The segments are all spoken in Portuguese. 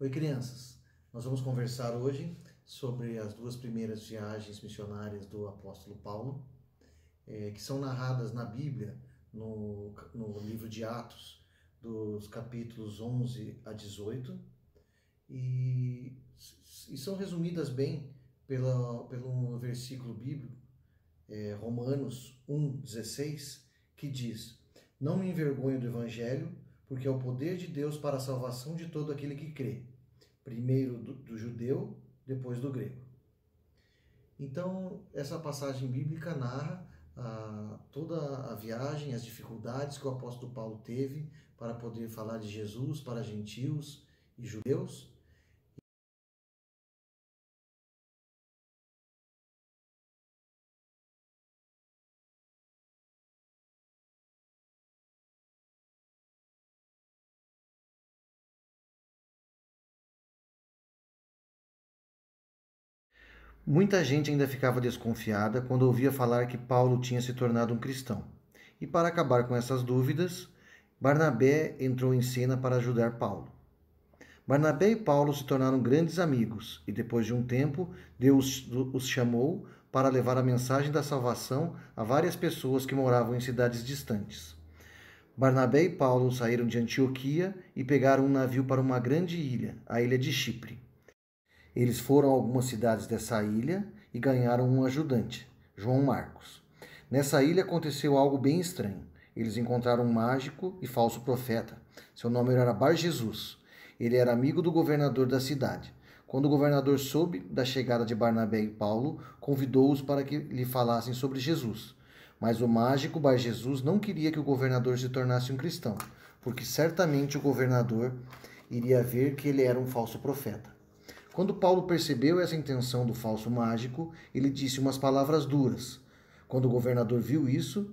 Oi, crianças. Nós vamos conversar hoje sobre as duas primeiras viagens missionárias do apóstolo Paulo, que são narradas na Bíblia, no livro de Atos, dos capítulos 11 a 18, e são resumidas bem pelo versículo bíblico, Romanos 1,16, que diz: Não me envergonho do Evangelho, porque é o poder de Deus para a salvação de todo aquele que crê, primeiro do judeu, depois do grego. Então, essa passagem bíblica narra toda a viagem, as dificuldades que o apóstolo Paulo teve para poder falar de Jesus para gentios e judeus. Muita gente ainda ficava desconfiada quando ouvia falar que Paulo tinha se tornado um cristão. E para acabar com essas dúvidas, Barnabé entrou em cena para ajudar Paulo. Barnabé e Paulo se tornaram grandes amigos e depois de um tempo, Deus os chamou para levar a mensagem da salvação a várias pessoas que moravam em cidades distantes. Barnabé e Paulo saíram de Antioquia e pegaram um navio para uma grande ilha, a ilha de Chipre. Eles foram a algumas cidades dessa ilha e ganharam um ajudante, João Marcos. Nessa ilha aconteceu algo bem estranho. Eles encontraram um mágico e falso profeta. Seu nome era Bar Jesus. Ele era amigo do governador da cidade. Quando o governador soube da chegada de Barnabé e Paulo, convidou-os para que lhe falassem sobre Jesus. Mas o mágico Bar Jesus não queria que o governador se tornasse um cristão, porque certamente o governador iria ver que ele era um falso profeta. Quando Paulo percebeu essa intenção do falso mágico, ele disse umas palavras duras. Quando o governador viu isso,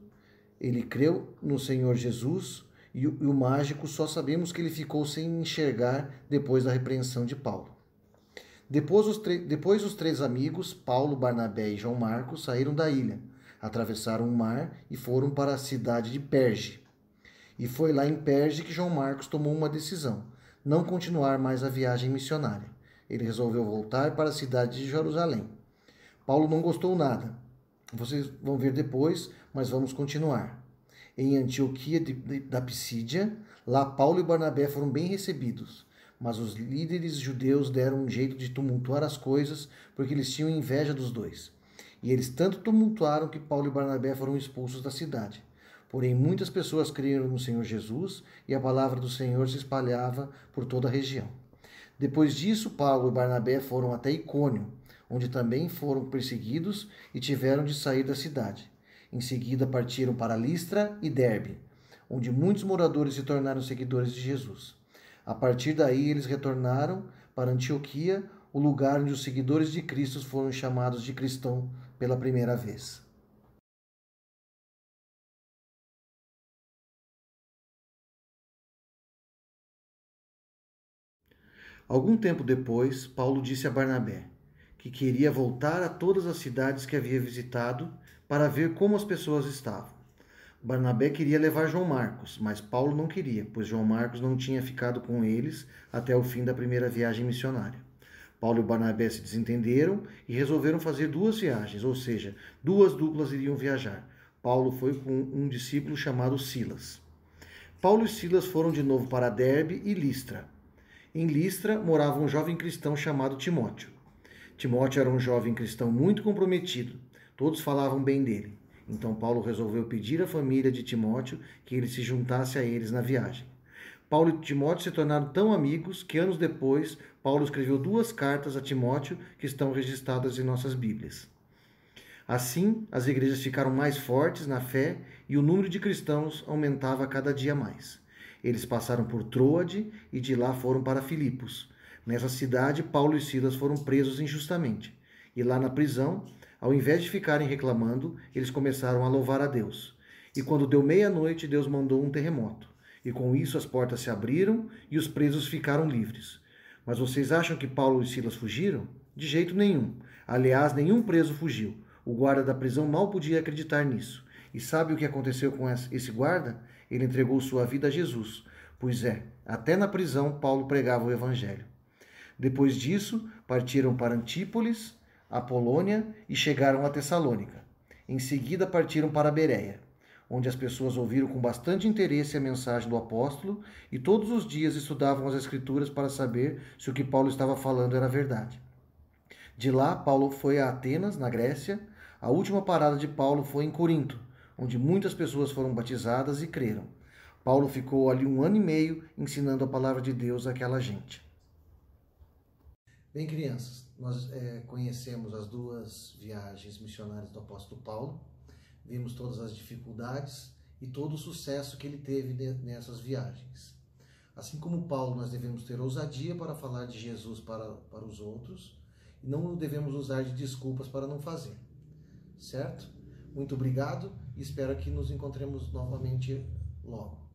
ele creu no Senhor Jesus e o mágico só sabemos que ele ficou sem enxergar depois da repreensão de Paulo. Depois os três amigos, Paulo, Barnabé e João Marcos, saíram da ilha, atravessaram o mar e foram para a cidade de Perge. E foi lá em Perge que João Marcos tomou uma decisão: não continuar mais a viagem missionária. Ele resolveu voltar para a cidade de Jerusalém. Paulo não gostou nada. Vocês vão ver depois, mas vamos continuar. Em Antioquia da Pisídia, lá Paulo e Barnabé foram bem recebidos, mas os líderes judeus deram um jeito de tumultuar as coisas porque eles tinham inveja dos dois. E eles tanto tumultuaram que Paulo e Barnabé foram expulsos da cidade. Porém, muitas pessoas creram no Senhor Jesus e a palavra do Senhor se espalhava por toda a região. Depois disso, Paulo e Barnabé foram até Icônio, onde também foram perseguidos e tiveram de sair da cidade. Em seguida, partiram para Listra e Derbe, onde muitos moradores se tornaram seguidores de Jesus. A partir daí, eles retornaram para Antioquia, o lugar onde os seguidores de Cristo foram chamados de cristão pela primeira vez. Algum tempo depois, Paulo disse a Barnabé que queria voltar a todas as cidades que havia visitado para ver como as pessoas estavam. Barnabé queria levar João Marcos, mas Paulo não queria, pois João Marcos não tinha ficado com eles até o fim da primeira viagem missionária. Paulo e Barnabé se desentenderam e resolveram fazer duas viagens, ou seja, duas duplas iriam viajar. Paulo foi com um discípulo chamado Silas. Paulo e Silas foram de novo para Derbe e Listra. Em Listra morava um jovem cristão chamado Timóteo. Timóteo era um jovem cristão muito comprometido. Todos falavam bem dele. Então Paulo resolveu pedir à família de Timóteo que ele se juntasse a eles na viagem. Paulo e Timóteo se tornaram tão amigos que anos depois Paulo escreveu duas cartas a Timóteo que estão registradas em nossas Bíblias. Assim, as igrejas ficaram mais fortes na fé e o número de cristãos aumentava cada dia mais. Eles passaram por Troade e de lá foram para Filipos. Nessa cidade, Paulo e Silas foram presos injustamente. E lá na prisão, ao invés de ficarem reclamando, eles começaram a louvar a Deus. E quando deu meia-noite, Deus mandou um terremoto. E com isso as portas se abriram e os presos ficaram livres. Mas vocês acham que Paulo e Silas fugiram? De jeito nenhum. Aliás, nenhum preso fugiu. O guarda da prisão mal podia acreditar nisso. E sabe o que aconteceu com esse guarda? Ele entregou sua vida a Jesus. Pois é, até na prisão Paulo pregava o evangelho. Depois disso, partiram para Antípolis, a Polônia e chegaram a Tessalônica. Em seguida, partiram para Bereia, onde as pessoas ouviram com bastante interesse a mensagem do apóstolo e todos os dias estudavam as Escrituras para saber se o que Paulo estava falando era verdade. De lá, Paulo foi a Atenas, na Grécia. A última parada de Paulo foi em Corinto, onde muitas pessoas foram batizadas e creram. Paulo ficou ali 1 ano e meio ensinando a palavra de Deus àquela gente. Bem, crianças, nós conhecemos as 2 viagens missionárias do apóstolo Paulo, vimos todas as dificuldades e todo o sucesso que ele teve nessas viagens. Assim como Paulo, nós devemos ter ousadia para falar de Jesus para os outros e não devemos usar de desculpas para não fazer, certo? Muito obrigado e espero que nos encontremos novamente logo.